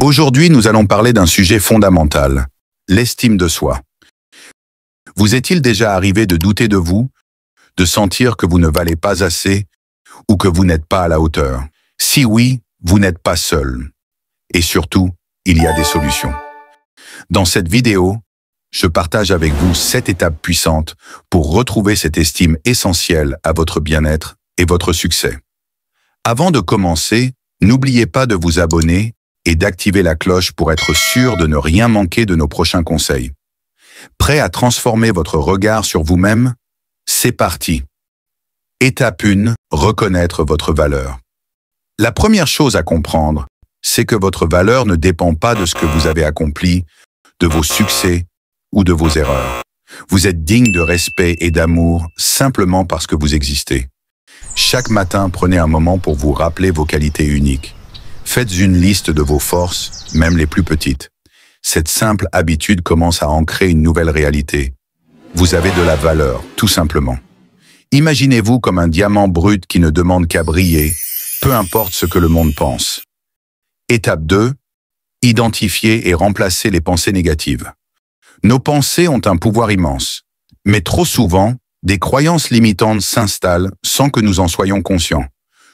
Aujourd'hui, nous allons parler d'un sujet fondamental, l'estime de soi. Vous est-il déjà arrivé de douter de vous, de sentir que vous ne valez pas assez ou que vous n'êtes pas à la hauteur? Si oui, vous n'êtes pas seul. Et surtout, il y a des solutions. Dans cette vidéo, je partage avec vous 7 étapes puissantes pour retrouver cette estime essentielle à votre bien-être et votre succès. Avant de commencer, n'oubliez pas de vous abonner et d'activer la cloche pour être sûr de ne rien manquer de nos prochains conseils. Prêt à transformer votre regard sur vous-même? C'est parti. Étape 1, reconnaître votre valeur. La première chose à comprendre, c'est que votre valeur ne dépend pas de ce que vous avez accompli, de vos succès ou de vos erreurs. Vous êtes digne de respect et d'amour simplement parce que vous existez. Chaque matin, prenez un moment pour vous rappeler vos qualités uniques. Faites une liste de vos forces, même les plus petites. Cette simple habitude commence à ancrer une nouvelle réalité. Vous avez de la valeur, tout simplement. Imaginez-vous comme un diamant brut qui ne demande qu'à briller, peu importe ce que le monde pense. Étape 2. Identifier et remplacer les pensées négatives. Nos pensées ont un pouvoir immense, mais trop souvent, des croyances limitantes s'installent sans que nous en soyons conscients.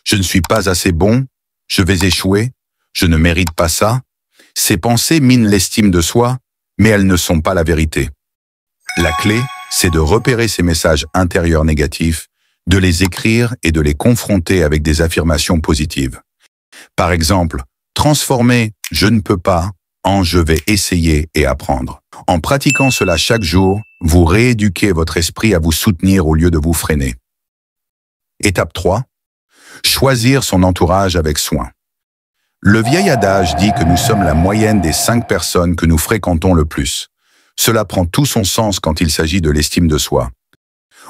Je ne suis pas assez bon, je vais échouer, je ne mérite pas ça. Ces pensées minent l'estime de soi, mais elles ne sont pas la vérité. La clé, c'est de repérer ces messages intérieurs négatifs, de les écrire et de les confronter avec des affirmations positives. Par exemple, transformer « je ne peux pas » en « je vais essayer et apprendre ». En pratiquant cela chaque jour, vous rééduquez votre esprit à vous soutenir au lieu de vous freiner. Étape 3. Choisir son entourage avec soin. Le vieil adage dit que nous sommes la moyenne des 5 personnes que nous fréquentons le plus. Cela prend tout son sens quand il s'agit de l'estime de soi.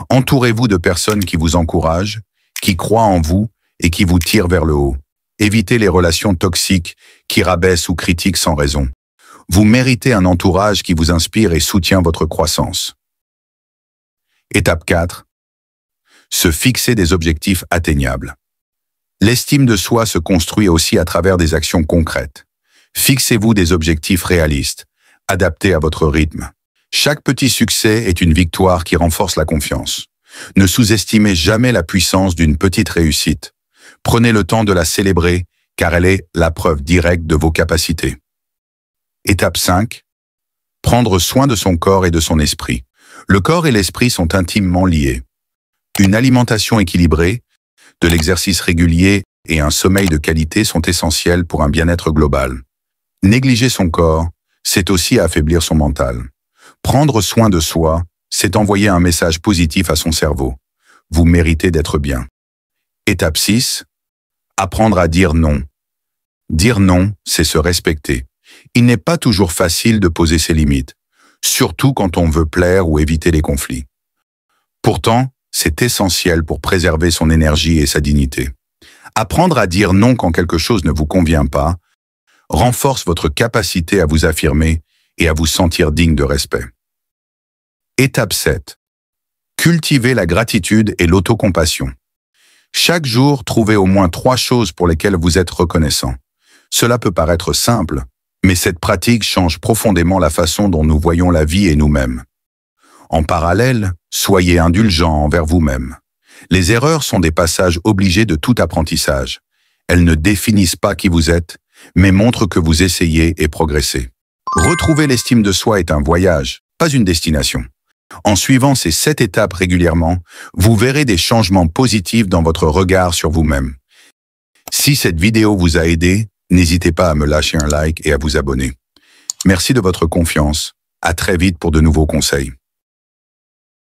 Entourez-vous de personnes qui vous encouragent, qui croient en vous et qui vous tirent vers le haut. Évitez les relations toxiques qui rabaissent ou critiquent sans raison. Vous méritez un entourage qui vous inspire et soutient votre croissance. Étape 4. Se fixer des objectifs atteignables. L'estime de soi se construit aussi à travers des actions concrètes. Fixez-vous des objectifs réalistes, adaptés à votre rythme. Chaque petit succès est une victoire qui renforce la confiance. Ne sous-estimez jamais la puissance d'une petite réussite. Prenez le temps de la célébrer, car elle est la preuve directe de vos capacités. Étape 5. Prendre soin de son corps et de son esprit. Le corps et l'esprit sont intimement liés. Une alimentation équilibrée, de l'exercice régulier et un sommeil de qualité sont essentiels pour un bien-être global. Négliger son corps, c'est aussi affaiblir son mental. Prendre soin de soi, c'est envoyer un message positif à son cerveau. Vous méritez d'être bien. Étape 6. Apprendre à dire non. Dire non, c'est se respecter. Il n'est pas toujours facile de poser ses limites, surtout quand on veut plaire ou éviter les conflits. Pourtant, c'est essentiel pour préserver son énergie et sa dignité. Apprendre à dire non quand quelque chose ne vous convient pas renforce votre capacité à vous affirmer et à vous sentir digne de respect. Étape 7. Cultiver la gratitude et l'autocompassion. Chaque jour, trouvez au moins 3 choses pour lesquelles vous êtes reconnaissant. Cela peut paraître simple, mais cette pratique change profondément la façon dont nous voyons la vie et nous-mêmes. En parallèle, soyez indulgent envers vous-même. Les erreurs sont des passages obligés de tout apprentissage. Elles ne définissent pas qui vous êtes, mais montrent que vous essayez et progressez. Retrouver l'estime de soi est un voyage, pas une destination. En suivant ces 7 étapes régulièrement, vous verrez des changements positifs dans votre regard sur vous-même. Si cette vidéo vous a aidé, n'hésitez pas à me lâcher un like et à vous abonner. Merci de votre confiance. À très vite pour de nouveaux conseils.